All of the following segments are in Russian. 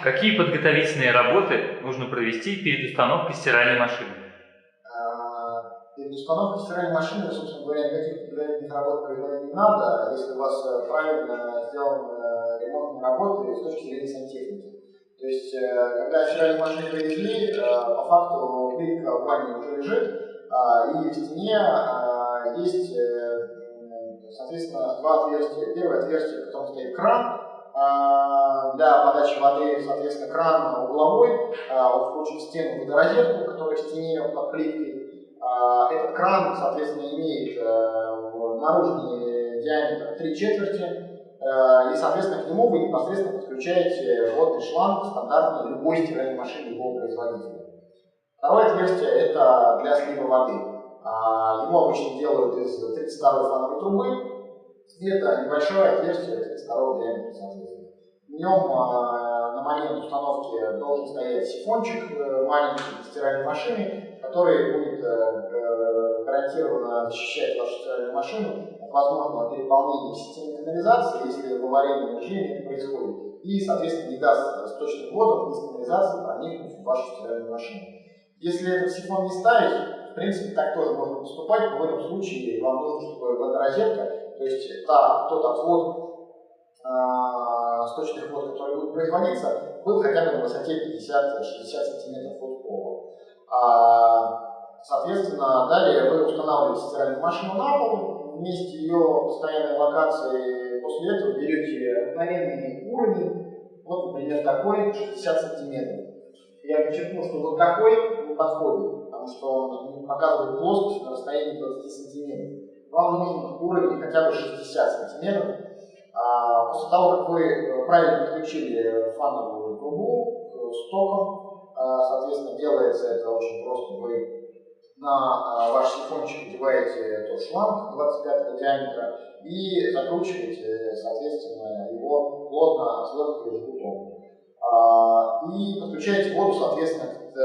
Какие подготовительные работы нужно провести перед установкой стиральной машины? Перед установкой стиральной машины, собственно говоря, никаких подготовительных работ производить не надо, если у вас правильно сделаны ремонтные работы с точки зрения сантехники. То есть, когда стиральную машину привезли, по факту плитка в ванне уже лежит, и в стене есть, соответственно, два отверстия. Первое отверстие, в котором стоит кран для подачи воды, соответственно, кран угловой, он включен в стену водорозетку, которая в стене под плиткой. Этот кран, соответственно, имеет наружный диаметр 3/4, и, соответственно, к нему вы непосредственно подключаете водный шланг стандартный любой стиральной машины любого производителя. Второе отверстие – это для слива воды. Его обычно делают из 32-й фановой трубы. Это небольшое отверстие 32-го диаметра, соответственно. В нем на момент установки должен стоять сифончик маленький стиральной машины, который будет гарантированно защищать вашу стиральную машину от возможного переполнения в системе канализации, если в аварийном режиме это происходит, и, соответственно, не даст сточным водам из канализации проникнуть в вашу стиральную машину. Если этот сифон не ставить, в принципе, так тоже можно поступать, но в этом случае вам нужно, чтобы водорозетка, то есть тот отвод сточных вод, который будет производиться, был хотя бы на высоте 50-60 см от пола. Соответственно, далее вы устанавливаете стиральную машину на пол, вместе ее постоянной локации, после этого берете обыкновенный уровень, вот, например, такой 60 см. Я подчеркну, что вот такой не подходит, потому что он показывает плоскость на расстоянии 20 см. Вам нужен уровень хотя бы 60 см. После того, как вы правильно подключили фановую трубу с током, соответственно, делается это очень просто. Вы на ваш сифончик одеваете тот шланг 25 диаметра и закручиваете, соответственно, его плотно отверткой жгутом. И подключаете воду, соответственно, к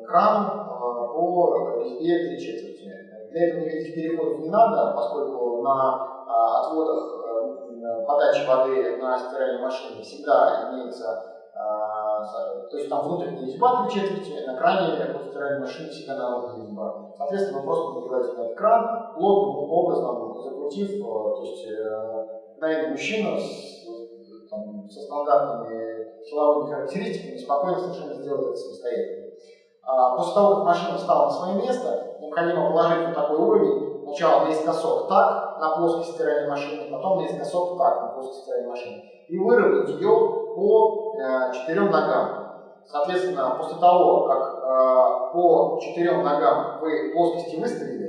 крану по резьбе 3/4. Для этого никаких переходов не надо, поскольку на отводах подачи воды на стиральной машине всегда имеется, то есть там внутренняя резьба 3/4, на кране под стиральной машиной всегда наружная резьба. Соответственно, вы просто надеваете на этот кран, плотным образом закрутив, то есть, наверное, мужчина со стандартными силовыми характеристиками спокойно совершенно сделает это самостоятельно. После того, как машина встала на свое место, необходимо положить вот такой уровень, сначала наискосок так на плоской стиральной машине, потом наискосок так на плоской стиральной машине, и выровнять ее по 4 ногам. Соответственно, после того, как по 4 ногам вы плоскости выставили,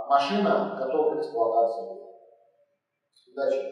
машина готова к эксплуатации. Удачи!